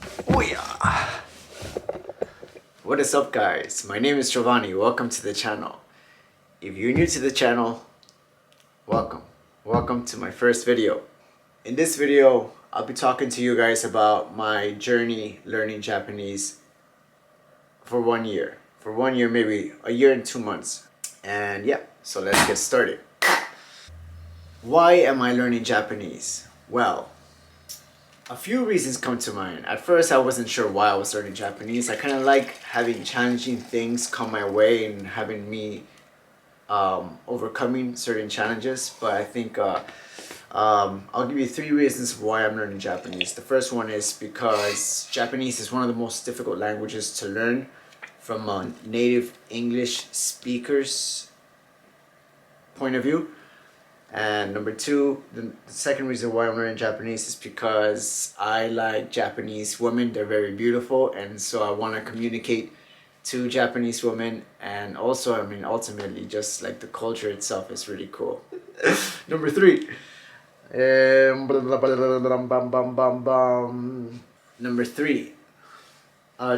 Oh yeah! What is up guys? My name is Giovanni. Welcome to the channel. If you're new to the channel, welcome. Welcome to my first video. In this video, I'll be talking to you guys about my journey learning Japanese for 1 year. For 1 year, maybe a year and 2 months. And yeah, so let's get started. Why am I learning Japanese? Well, a few reasons come to mind. At first, I wasn't sure why I was learning Japanese. I kind of like having challenging things come my way and having me overcoming certain challenges. But I think I'll give you 3 reasons why I'm learning Japanese. The first one is because Japanese is one of the most difficult languages to learn from a native English speaker's point of view. And number two, the second reason why I'm learning Japanese is because I like Japanese women. They're very beautiful, and so I want to communicate to Japanese women. And also, I mean, ultimately, just like the culture itself is really cool. Number three. Number three.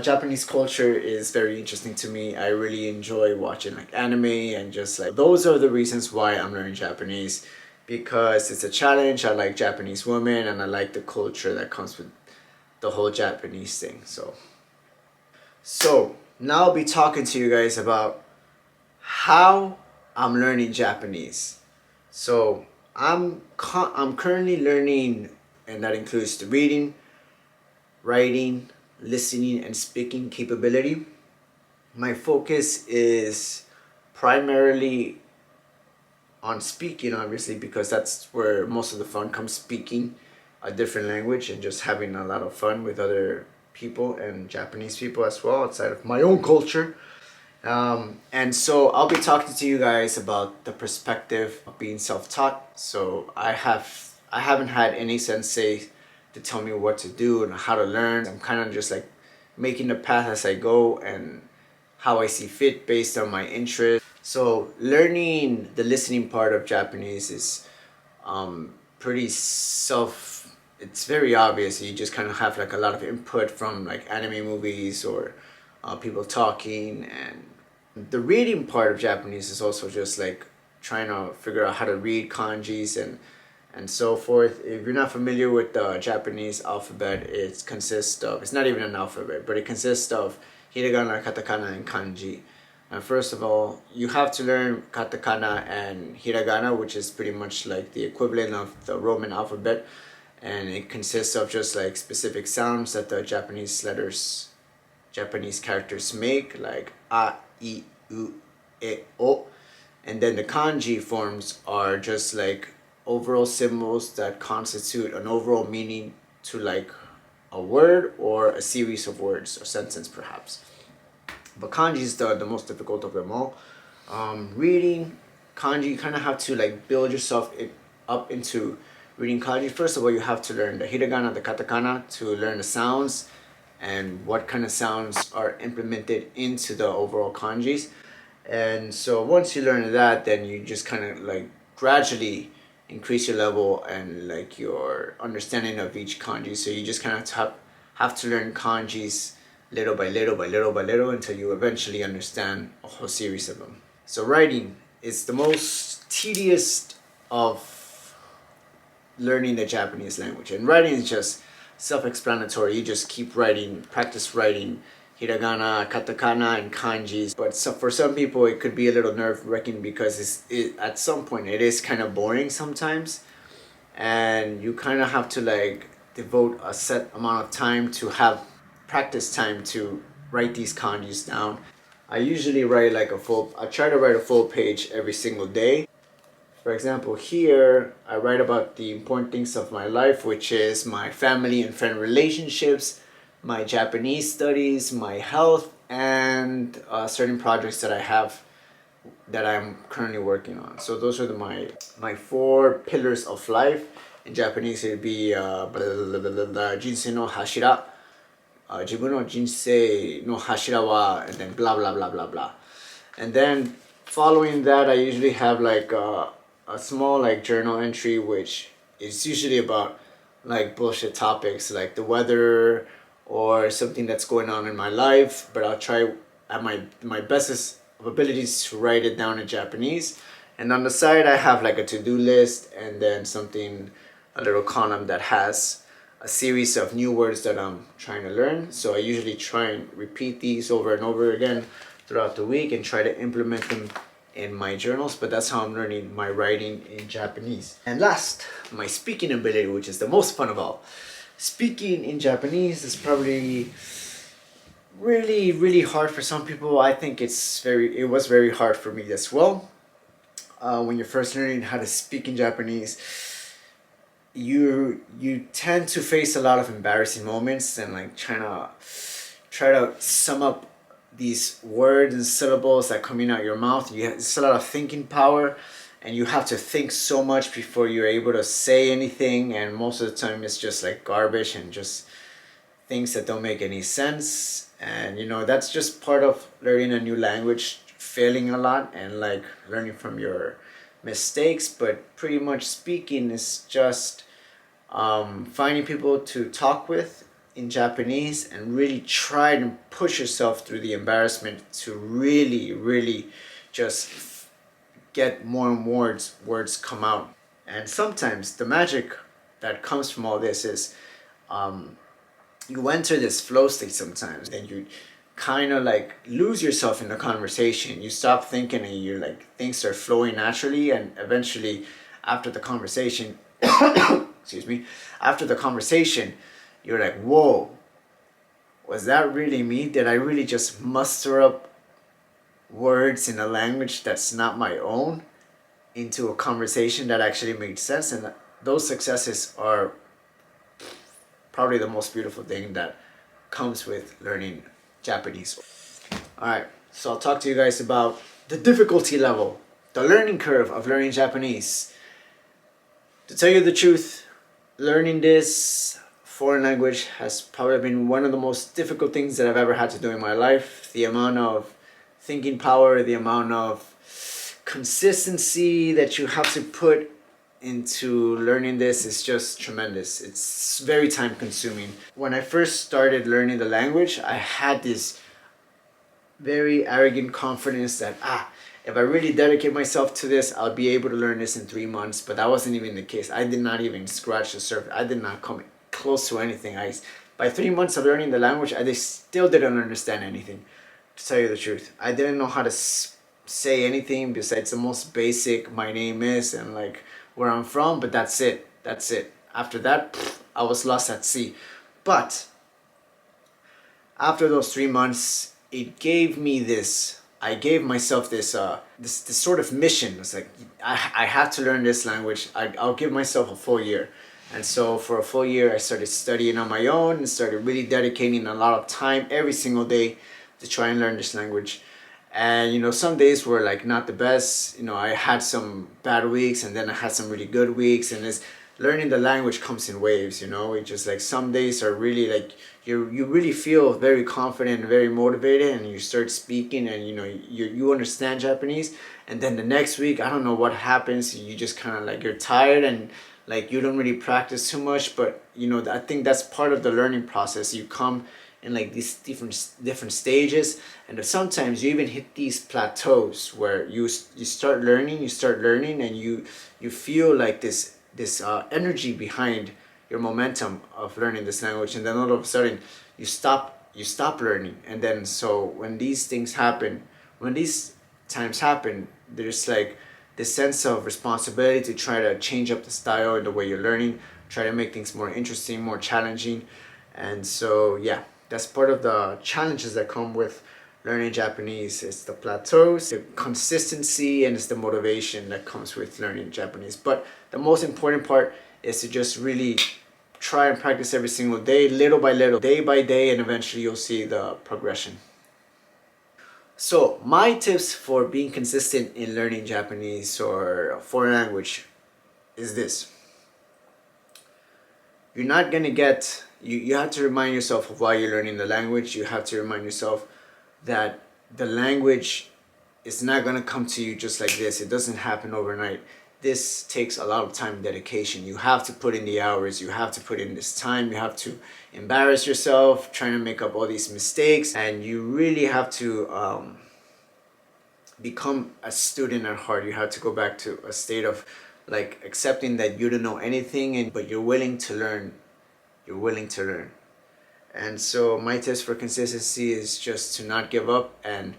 Japanese culture is very interesting to me. I really enjoy watching like anime and just like those are the reasons why I'm learning Japanese, because it's a challenge. I like Japanese women and I like the culture that comes with the whole Japanese thing. So now I'll be talking to you guys about how I'm learning Japanese. So I'm currently learning, and that includes the reading, writing, listening, and speaking capability. My focus is primarily on speaking, obviously, because that's where most of the fun comes, speaking a different language and just having a lot of fun with other people and Japanese people as well outside of my own culture. And so I'll be talking to you guys about the perspective of being self-taught. So I haven't had any sensei to tell me what to do and how to learn. I'm kind of just like making the path as I go and how I see fit based on my interest. So learning the listening part of Japanese is pretty it's very obvious. You just kind of have like a lot of input from like anime movies or people talking. And the reading part of Japanese is also just like trying to figure out how to read kanjis and so forth. If you're not familiar with the Japanese alphabet, it's not even an alphabet, but it consists of hiragana, katakana, and kanji. And first of all, you have to learn katakana and hiragana, which is pretty much like the equivalent of the Roman alphabet. And it consists of just like specific sounds that the Japanese characters make, like a, I, u, e, o. And then the kanji forms are just like overall symbols that constitute an overall meaning to like a word or a series of words or sentence perhaps. But kanji is the most difficult of them all. Reading kanji, you kind of have to like build yourself up into reading kanji. First of all, you have to learn the hiragana, the katakana to learn the sounds and what kind of sounds are implemented into the overall kanjis. And so once you learn that, then you just kind of like gradually increase your level and like your understanding of each kanji. So you just kind of have to learn kanjis little by little by little by little until you eventually understand a whole series of them. So writing is the most tedious of learning the Japanese language, and writing is just self-explanatory. You just keep writing, practice writing hiragana, katakana, and kanjis. But for some people, it could be a little nerve-wracking because at some point it is kind of boring sometimes, and you kind of have to like devote a set amount of time to have practice time to write these kanjis down. I usually write like I try to write a full page every single day. For example, here I write about the important things of my life, which is my family and friend relationships, my Japanese studies, my health, and certain projects that I have that I'm currently working on. So those are my 4 pillars of life. In Japanese, it would be jinsei no hashira, 自分の人生の柱は, and then blah blah blah blah blah. And then following that, I usually have like a small like journal entry, which is usually about like bullshit topics like the weather or something that's going on in my life, but I'll try at my bestest of abilities to write it down in Japanese. And on the side, I have like a to-do list and then something, a little column that has a series of new words that I'm trying to learn. So I usually try and repeat these over and over again throughout the week and try to implement them in my journals. But that's how I'm learning my writing in Japanese. And last, my speaking ability, which is the most fun of all. Speaking in Japanese is probably really hard for some people. I think it was very hard for me as well. When you're first learning how to speak in Japanese, you tend to face a lot of embarrassing moments and like try to sum up these words and syllables that coming out your mouth. It's a lot of thinking power, and you have to think so much before you're able to say anything, and most of the time it's just like garbage and just things that don't make any sense. And that's just part of learning a new language, failing a lot and like learning from your mistakes. But pretty much speaking is just finding people to talk with in Japanese and really try to push yourself through the embarrassment to really just get more and more words come out. And sometimes the magic that comes from all this is you enter this flow state sometimes, and you kind of like lose yourself in the conversation. You stop thinking and you like things start flowing naturally, and eventually after the conversation excuse me, after the conversation, you're like, whoa, was that really me? Did I really just muster up words in a language that's not my own into a conversation that actually made sense? And those successes are probably the most beautiful thing that comes with learning Japanese. Alright, so I'll talk to you guys about the difficulty level, the learning curve of learning Japanese. To tell you the truth, learning this foreign language has probably been one of the most difficult things that I've ever had to do in my life. The amount of thinking power, the amount of consistency that you have to put into learning this is just tremendous. It's very time consuming. When I first started learning the language, I had this very arrogant confidence that if I really dedicate myself to this, I'll be able to learn this in 3 months. But that wasn't even the case. I did not even scratch the surface. I did not come close to anything. By 3 months of learning the language, I still didn't understand anything, to tell you the truth. I didn't know how to say anything besides the most basic, my name is, and like where I'm from, but that's it. After that, I was lost at sea. But after those 3 months, it gave me this, I gave myself this this sort of mission. It's like, I have to learn this language. I'll give myself a full year. And so for a full year, I started studying on my own and started really dedicating a lot of time every single day to try and learn this language. And some days were like not the best. I had some bad weeks, and then I had some really good weeks. And this learning the language comes in waves. It's just like some days are really like you really feel very confident and very motivated, and you start speaking, and you understand Japanese. And then the next week, I don't know what happens. You just kind of like, you're tired and like you don't really practice too much. But I think that's part of the learning process. You come in like these different stages, and sometimes you even hit these plateaus where you start learning, and you feel like this energy behind your momentum of learning this language, and then all of a sudden you stop learning. And then so when these times happen, there's like this sense of responsibility to try to change up the style and the way you're learning, try to make things more interesting, more challenging. And so yeah, that's part of the challenges that come with learning Japanese. It's the plateaus, the consistency, and it's the motivation that comes with learning Japanese. But the most important part is to just really try and practice every single day, little by little, day by day, and eventually you'll see the progression. So my tips for being consistent in learning Japanese or a foreign language is this. You're not going to get, you have to remind yourself of why you're learning the language. You have to remind yourself that the language is not going to come to you just like this. It doesn't happen overnight. this takes a lot of time and dedication. You have to put in the hours, you have to put in this time, you have to embarrass yourself trying to make up all these mistakes, and you really have to become a student at heart. You have to go back to a state of like accepting that you don't know anything, but you're willing to learn. You're willing to learn. And so my tips for consistency is just to not give up and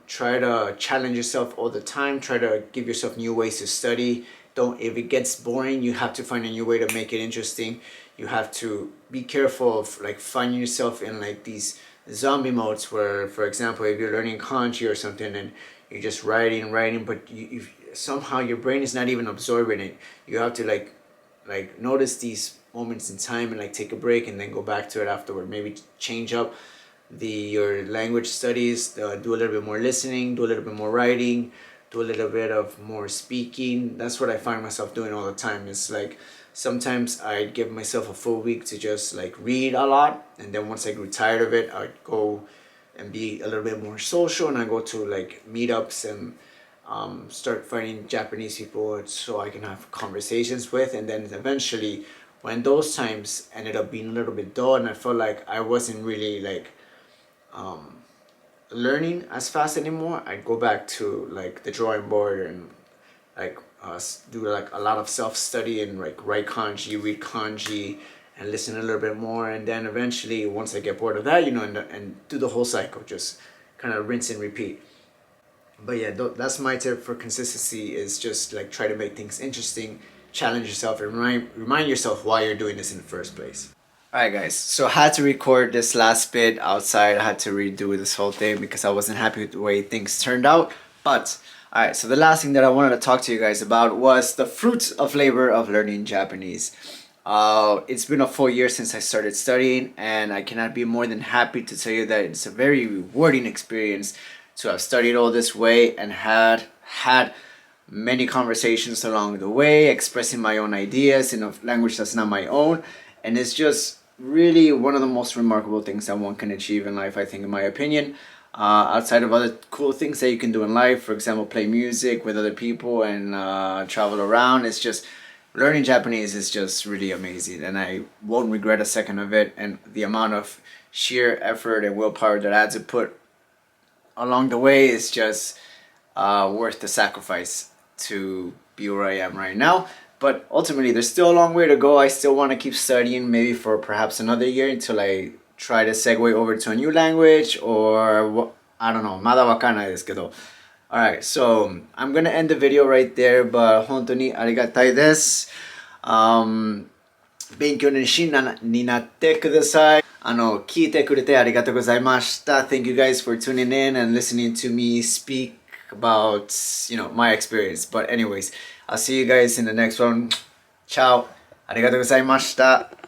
try to challenge yourself all the time. Try to give yourself new ways to study. Don't, if it gets boring, you have to find a new way to make it interesting. You have to be careful of like finding yourself in like these zombie modes where, for example, if you're learning kanji or something and you're just writing, but you somehow your brain is not even absorbing it. You have to like notice these moments in time and like take a break and then go back to it afterward. Maybe change up your language studies, do a little bit more listening, do a little bit more writing, do a little bit of more speaking. That's what I find myself doing all the time. It's like sometimes I'd give myself a full week to just like read a lot, and then once I grew tired of it, I'd go and be a little bit more social, and I go to like meetups and start finding Japanese people so I can have conversations with. And then eventually when those times ended up being a little bit dull and I felt like I wasn't really like learning as fast anymore, I'd go back to like the drawing board and like do like a lot of self-study and like write kanji, read kanji, and listen a little bit more. And then eventually once I get bored of that, and do the whole cycle, just kind of rinse and repeat. But yeah, that's my tip for consistency, is just like try to make things interesting, challenge yourself, and remind yourself why you're doing this in the first place. Alright guys, so I had to record this last bit outside. I had to redo this whole thing because I wasn't happy with the way things turned out. But alright, so the last thing that I wanted to talk to you guys about was the fruits of labor of learning Japanese. It's been a full year since I started studying, and I cannot be more than happy to tell you that it's a very rewarding experience to have studied all this way and had many conversations along the way, expressing my own ideas in a language that's not my own. And it's just really one of the most remarkable things that one can achieve in life, I think, in my opinion. Outside of other cool things that you can do in life, for example, play music with other people and travel around, it's just learning Japanese is just really amazing, and I won't regret a second of it. And the amount of sheer effort and willpower that I had to put along the way is just worth the sacrifice to be where I am right now. But ultimately, there's still a long way to go. I still want to keep studying, maybe for perhaps another year, until I try to segue over to a new language, or I don't know, まだわかんないですけど. Alright, so I'm gonna end the video right there, but 本当にありがたいです。勉強になってください。聞いてくれてありがとうございました。Thank you guys for tuning in and listening to me speak about, my experience. But anyways, I'll see you guys in the next one. Ciao. ありがとうございました。